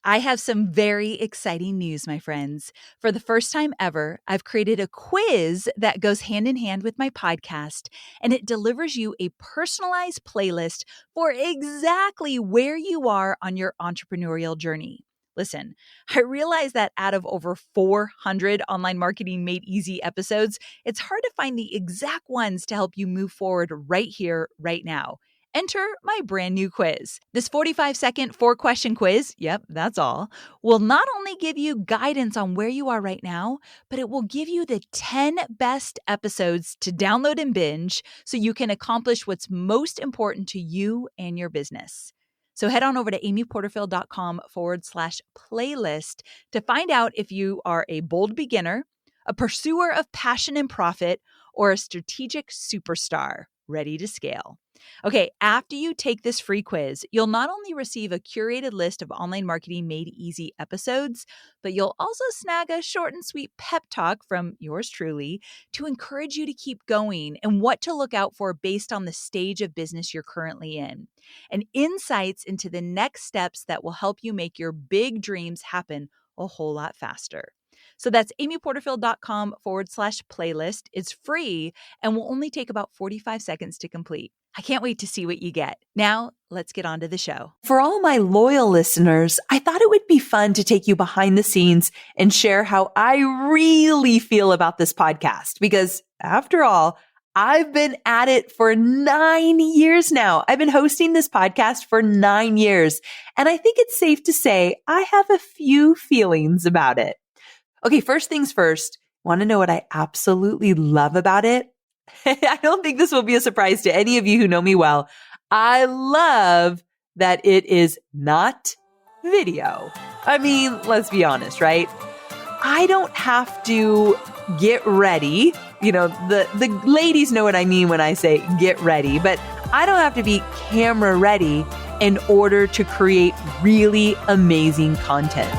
I have some very exciting news, my friends. For the first time ever, I've created a quiz that goes hand in hand with my podcast, and it delivers you a personalized playlist for exactly where you are on your entrepreneurial journey. Listen, I realize that out of over 400 Online Marketing Made Easy episodes, it's hard to find the exact ones to help you move forward right here, right now. Enter my brand new quiz. This 45-second 4-question quiz, yep, that's all, will not only give you guidance on where you are right now, but it will give you the 10 best episodes to download and binge so you can accomplish what's most important to you and your business. So head on over to amyporterfield.com/playlist to find out if you are a bold beginner, a pursuer of passion and profit, or a strategic superstar ready to scale. Okay, after you take this free quiz, you'll not only receive a curated list of Online Marketing Made Easy episodes, but you'll also snag a short and sweet pep talk from yours truly to encourage you to keep going and what to look out for based on the stage of business you're currently in, and insights into the next steps that will help you make your big dreams happen a whole lot faster. So that's amyporterfield.com/playlist. It's free and will only take about 45 seconds to complete. I can't wait to see what you get. Now, let's get on to the show. For all my loyal listeners, I thought it would be fun to take you behind the scenes and share how I really feel about this podcast. Because after all, I've been at it for 9 years now. I've been hosting this podcast for 9 years. And I think it's safe to say I have a few feelings about it. Okay, first things first, want to know what I absolutely love about it? I don't think this will be a surprise to any of you who know me well. I love that it is not video. I mean, let's be honest, right? I don't have to get ready. You know, the ladies know what I mean when I say get ready, but I don't have to be camera ready in order to create really amazing content.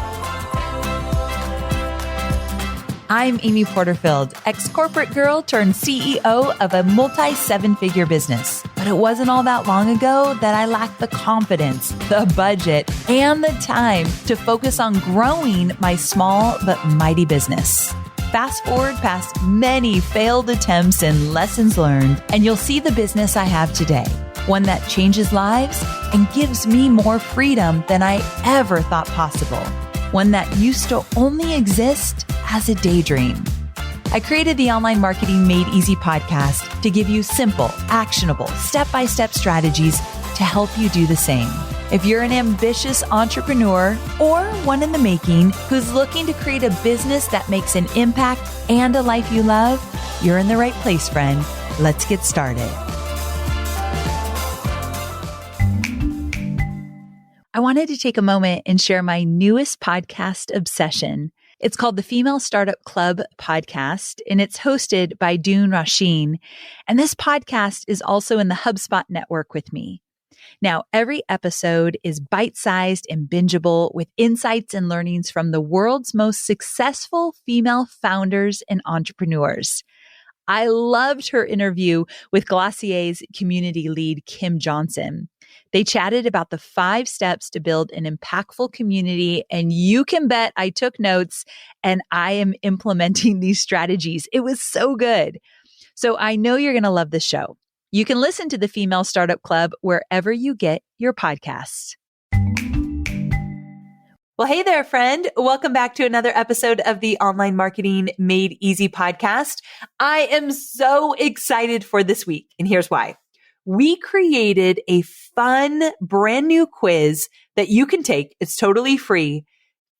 I'm Amy Porterfield, ex-corporate girl turned CEO of a multi-7-figure business. But it wasn't all that long ago that I lacked the confidence, the budget, and the time to focus on growing my small but mighty business. Fast forward past many failed attempts and lessons learned, and you'll see the business I have today. One that changes lives and gives me more freedom than I ever thought possible. One that used to only exist as a daydream. I created the Online Marketing Made Easy podcast to give you simple, actionable, step-by-step strategies to help you do the same. If you're an ambitious entrepreneur or one in the making who's looking to create a business that makes an impact and a life you love, you're in the right place, friend. Let's get started. I wanted to take a moment and share my newest podcast obsession. It's called the Female Startup Club podcast, and it's hosted by Doon Rasheen. And this podcast is also in the HubSpot network with me. Now, every episode is bite-sized and bingeable with insights and learnings from the world's most successful female founders and entrepreneurs. I loved her interview with Glossier's community lead, Kim Johnson. They chatted about the 5 steps to build an impactful community, and you can bet I took notes and I am implementing these strategies. It was so good. So I know you're going to love this show. You can listen to the Female Startup Club wherever you get your podcasts. Well, hey there, friend. Welcome back to another episode of the Online Marketing Made Easy podcast. I am so excited for this week, and here's why. We created a fun, brand new quiz that you can take. It's totally free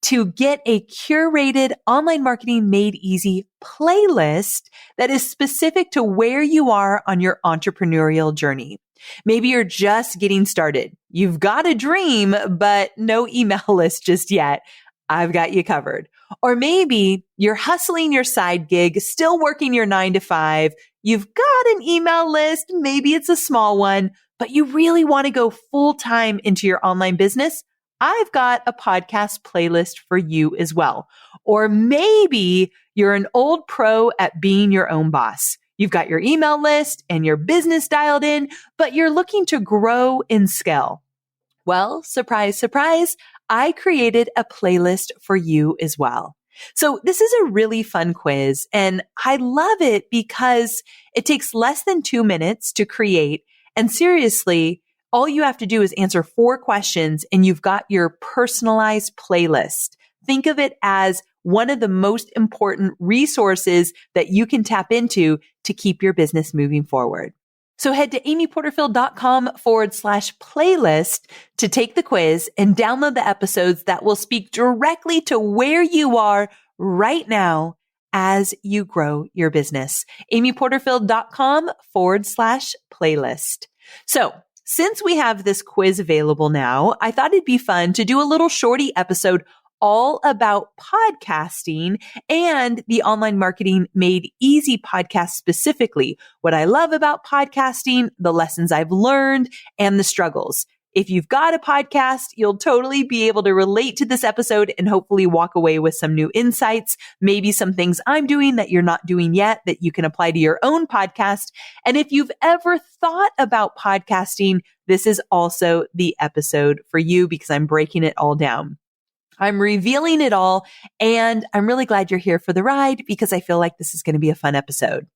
to get a curated Online Marketing Made Easy playlist that is specific to where you are on your entrepreneurial journey. Maybe you're just getting started. You've got a dream, but no email list just yet. I've got you covered. Or maybe you're hustling your side gig, still working your 9 to 5. You've got an email list. Maybe it's a small one, but you really want to go full time into your online business. I've got a podcast playlist for you as well. Or maybe you're an old pro at being your own boss. You've got your email list and your business dialed in, but you're looking to grow and scale. Well, surprise, surprise, I created a playlist for you as well. So this is a really fun quiz, and I love it because it takes less than 2 minutes to create. And seriously, all you have to do is answer 4 questions and you've got your personalized playlist. Think of it as one of the most important resources that you can tap into to keep your business moving forward. So head to amyporterfield.com/playlist to take the quiz and download the episodes that will speak directly to where you are right now as you grow your business. amyporterfield.com/playlist. So since we have this quiz available now, I thought it'd be fun to do a little shorty episode all about podcasting and the Online Marketing Made Easy podcast specifically. What I love about podcasting, the lessons I've learned, and the struggles. If you've got a podcast, you'll totally be able to relate to this episode and hopefully walk away with some new insights, maybe some things I'm doing that you're not doing yet that you can apply to your own podcast. And if you've ever thought about podcasting, this is also the episode for you because I'm breaking it all down. I'm revealing it all, and I'm really glad you're here for the ride because I feel like this is going to be a fun episode.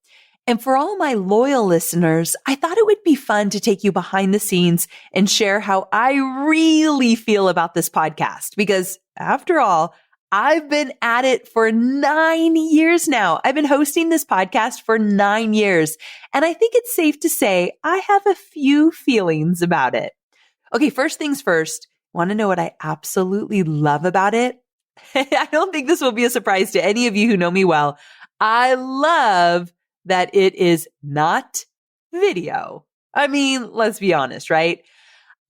And for all my loyal listeners, I thought it would be fun to take you behind the scenes and share how I really feel about this podcast because after all, I've been at it for 9 years now. I've been hosting this podcast for 9 years, and I think it's safe to say I have a few feelings about it. Okay, first things first. Want to know what I absolutely love about it? I don't think this will be a surprise to any of you who know me well. I love that it is not video. I mean, let's be honest, right?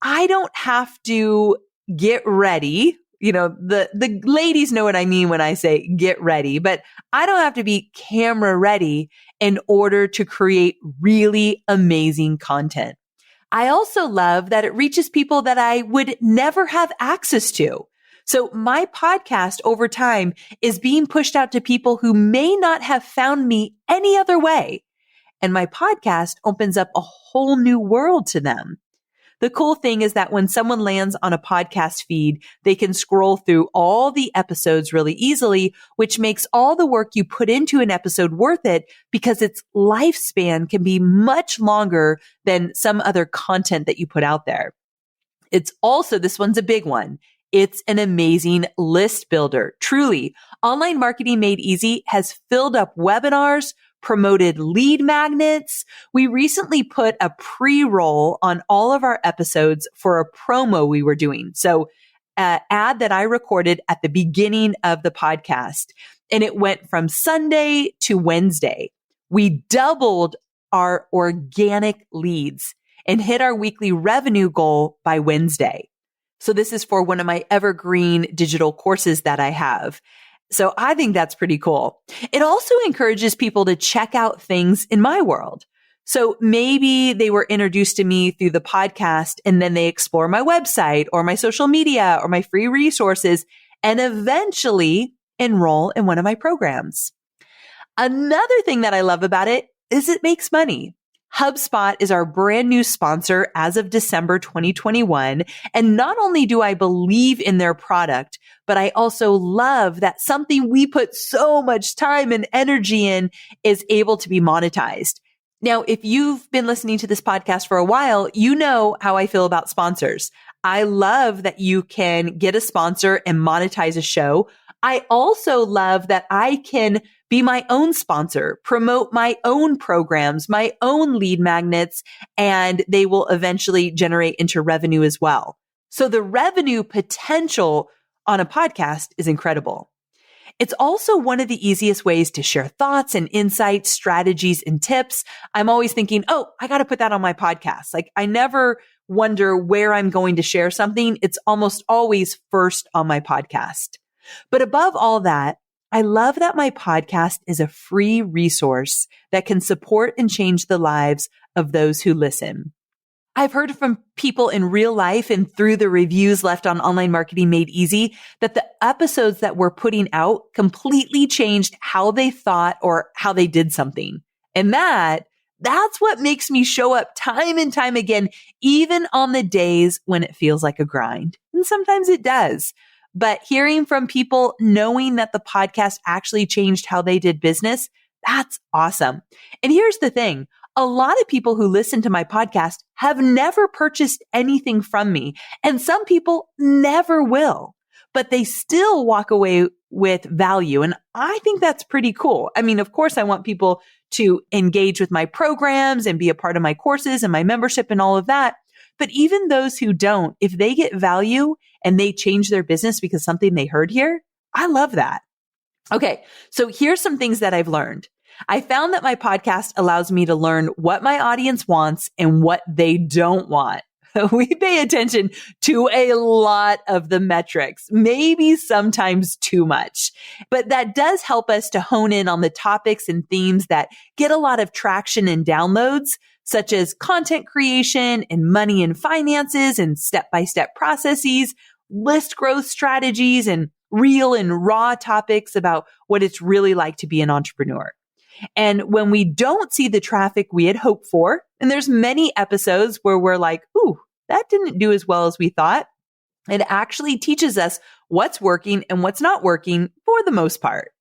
I don't have to get ready. You know, the ladies know what I mean when I say get ready, but I don't have to be camera ready in order to create really amazing content. I also love that it reaches people that I would never have access to. So my podcast over time is being pushed out to people who may not have found me any other way. And my podcast opens up a whole new world to them. The cool thing is that when someone lands on a podcast feed, they can scroll through all the episodes really easily, which makes all the work you put into an episode worth it because its lifespan can be much longer than some other content that you put out there. It's also, this one's a big one. It's an amazing list builder. Truly, Online Marketing Made Easy has filled up webinars, promoted lead magnets. We recently put a pre-roll on all of our episodes for a promo we were doing. So an ad that I recorded at the beginning of the podcast, and it went from Sunday to Wednesday. We doubled our organic leads and hit our weekly revenue goal by Wednesday. So this is for one of my evergreen digital courses that I have. So I think that's pretty cool. It also encourages people to check out things in my world. So maybe they were introduced to me through the podcast and then they explore my website or my social media or my free resources and eventually enroll in one of my programs. Another thing that I love about it is it makes money. HubSpot is our brand new sponsor as of December 2021. And not only do I believe in their product, but I also love that something we put so much time and energy in is able to be monetized. Now, if you've been listening to this podcast for a while, you know how I feel about sponsors. I love that you can get a sponsor and monetize a show. I also love that I can be my own sponsor, promote my own programs, my own lead magnets, and they will eventually generate into revenue as well. So the revenue potential on a podcast is incredible. It's also one of the easiest ways to share thoughts and insights, strategies, and tips. I'm always thinking, oh, I got to put that on my podcast. Like I never wonder where I'm going to share something. It's almost always first on my podcast. But above all that, I love that my podcast is a free resource that can support and change the lives of those who listen. I've heard from people in real life and through the reviews left on Online Marketing Made Easy that the episodes that we're putting out completely changed how they thought or how they did something. And that That's what makes me show up time and time again, even on the days when it feels like a grind. And sometimes it does. But hearing from people, knowing that the podcast actually changed how they did business, that's awesome. And here's the thing. A lot of people who listen to my podcast have never purchased anything from me, and some people never will, but they still walk away with value. And I think that's pretty cool. I mean, of course, I want people to engage with my programs and be a part of my courses and my membership and all of that. But even those who don't, if they get value and they change their business because something they heard here, I love that. Okay, so here's some things that I've learned. I found that my podcast allows me to learn what my audience wants and what they don't want. We pay attention to a lot of the metrics, maybe sometimes too much, but that does help us to hone in on the topics and themes that get a lot of traction and downloads, such as content creation and money and finances and step-by-step processes, list growth strategies, and real and raw topics about what it's really like to be an entrepreneur. And when we don't see the traffic we had hoped for, and there's many episodes where we're like, ooh, that didn't do as well as we thought, it actually teaches us what's working and what's not working for the most part.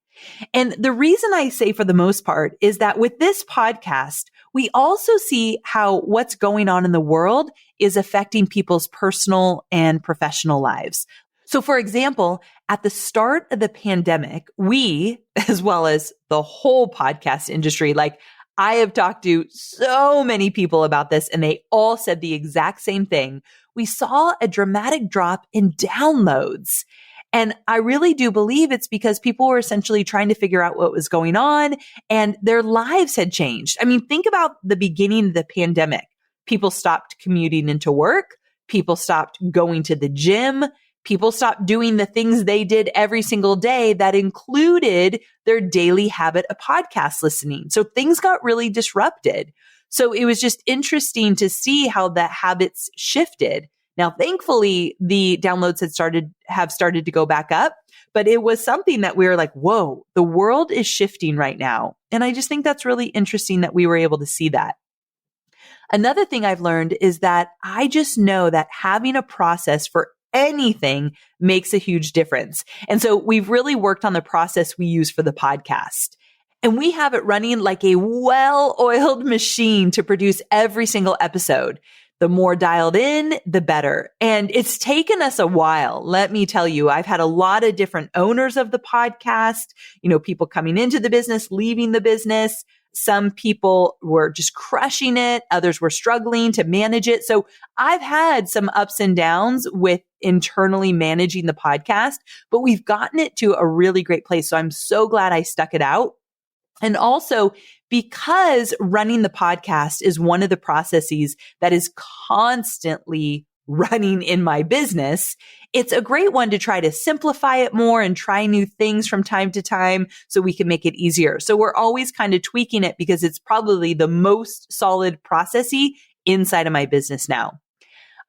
And the reason I say for the most part is that with this podcast, we also see how what's going on in the world is affecting people's personal and professional lives. So for example, at the start of the pandemic, we, as well as the whole podcast industry, like I have talked to so many people about this and they all said the exact same thing. We saw a dramatic drop in downloads. And I really do believe it's because people were essentially trying to figure out what was going on and their lives had changed. I mean, think about the beginning of the pandemic. People stopped commuting into work. People stopped going to the gym. People stopped doing the things they did every single day that included their daily habit of podcast listening. So things got really disrupted. So it was just interesting to see how the habits shifted. Now, thankfully, the downloads have started to go back up, but it was something that we were like, whoa, the world is shifting right now. And I just think that's really interesting that we were able to see that. Another thing I've learned is that I just know that having a process for anything makes a huge difference. And so we've really worked on the process we use for the podcast. And we have it running like a well-oiled machine to produce every single episode. The more dialed in, the better. And it's taken us a while. Let me tell you, I've had a lot of different owners of the podcast, people coming into the business, leaving the business. Some people were just crushing it. Others were struggling to manage it. So I've had some ups and downs with internally managing the podcast, but we've gotten it to a really great place. So I'm so glad I stuck it out. And also because running the podcast is one of the processes that is constantly running in my business, it's a great one to try to simplify it more and try new things from time to time so we can make it easier. So we're always kind of tweaking it because it's probably the most solid processy inside of my business now.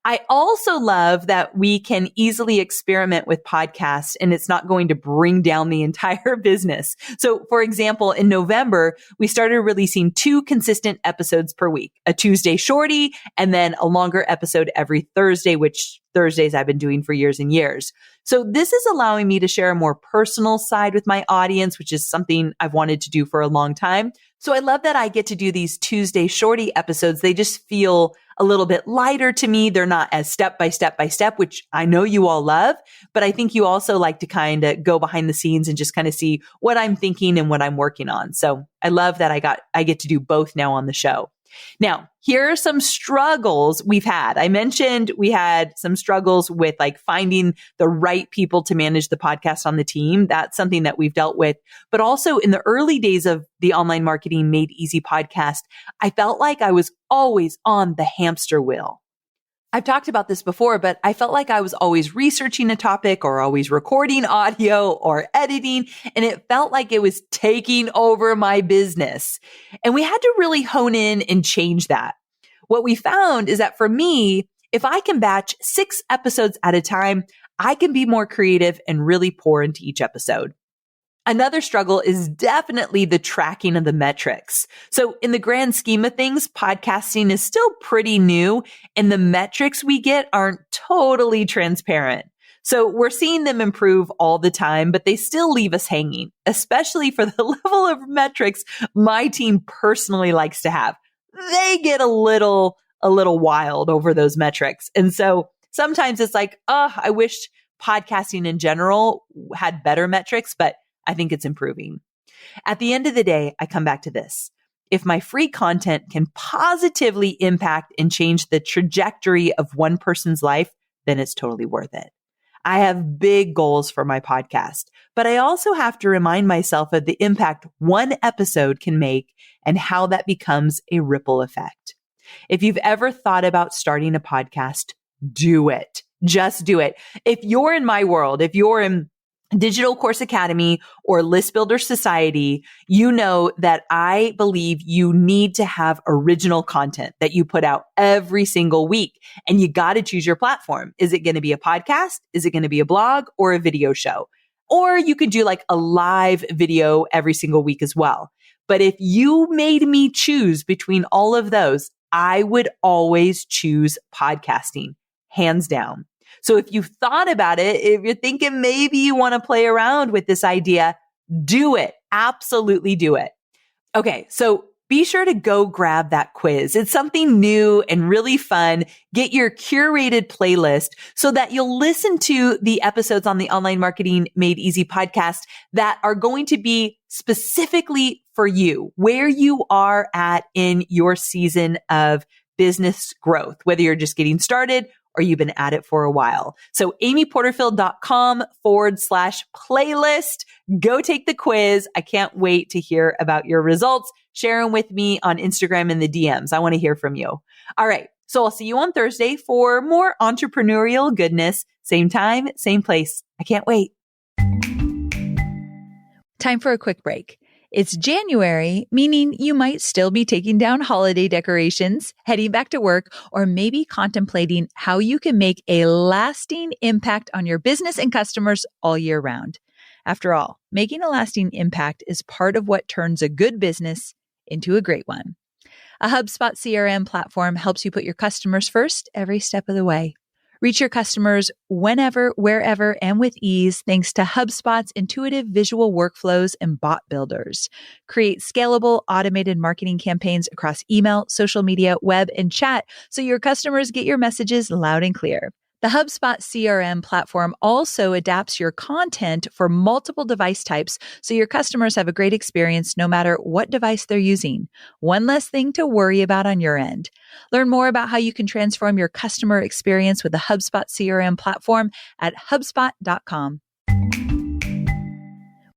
I also love that we can easily experiment with podcasts and it's not going to bring down the entire business. So for example, in November, we started releasing 2 consistent episodes per week, a Tuesday shorty and then a longer episode every Thursday, which Thursdays I've been doing for years and years. So this is allowing me to share a more personal side with my audience, which is something I've wanted to do for a long time. So I love that I get to do these Tuesday shorty episodes. They just feel a little bit lighter to me. They're not as step by step, which I know you all love, but I think you also like to kind of go behind the scenes and just kind of see what I'm thinking and what I'm working on. So I love that I get to do both now on the show. Now, here are some struggles we've had. I mentioned we had some struggles with like finding the right people to manage the podcast on the team. That's something that we've dealt with. But also in the early days of the Online Marketing Made Easy podcast, I felt like I was always on the hamster wheel. I've talked about this before, but I felt like I was always researching a topic or always recording audio or editing, and it felt like it was taking over my business. And we had to really hone in and change that. What we found is that for me, if I can batch 6 episodes at a time, I can be more creative and really pour into each episode. Another struggle is definitely the tracking of the metrics. So in the grand scheme of things, podcasting is still pretty new and the metrics we get aren't totally transparent. So we're seeing them improve all the time, but they still leave us hanging, especially for the level of metrics my team personally likes to have. They get a little wild over those metrics. And so sometimes it's like, oh, I wish podcasting in general had better metrics, but I think it's improving. At the end of the day, I come back to this. If my free content can positively impact and change the trajectory of one person's life, then it's totally worth it. I have big goals for my podcast, but I also have to remind myself of the impact one episode can make and how that becomes a ripple effect. If you've ever thought about starting a podcast, do it. Just do it. If you're in my world, if you're in Digital Course Academy or List Builder Society, you know that I believe you need to have original content that you put out every single week. And you got to choose your platform. Is it going to be a podcast? Is it going to be a blog or a video show? Or you could do like a live video every single week as well. But if you made me choose between all of those, I would always choose podcasting, hands down. So if you've thought about it, if you're thinking maybe you want to play around with this idea, do it. Absolutely do it. Okay, so be sure to go grab that quiz. It's something new and really fun. Get your curated playlist so that you'll listen to the episodes on the Online Marketing Made Easy podcast that are going to be specifically for you, where you are at in your season of business growth, whether you're just getting started or you've been at it for a while. So amyporterfield.com/playlist. Go take the quiz. I can't wait to hear about your results. Share them with me on Instagram in the DMs. I want to hear from you. All right. So I'll see you on Thursday for more entrepreneurial goodness. Same time, same place. I can't wait. Time for a quick break. It's January, meaning you might still be taking down holiday decorations, heading back to work, or maybe contemplating how you can make a lasting impact on your business and customers all year round. After all, making a lasting impact is part of what turns a good business into a great one. A HubSpot CRM platform helps you put your customers first every step of the way. Reach your customers whenever, wherever, and with ease thanks to HubSpot's intuitive visual workflows and bot builders. Create scalable, automated marketing campaigns across email, social media, web, and chat so your customers get your messages loud and clear. The HubSpot CRM platform also adapts your content for multiple device types so your customers have a great experience no matter what device they're using. One less thing to worry about on your end. Learn more about how you can transform your customer experience with the HubSpot CRM platform at HubSpot.com.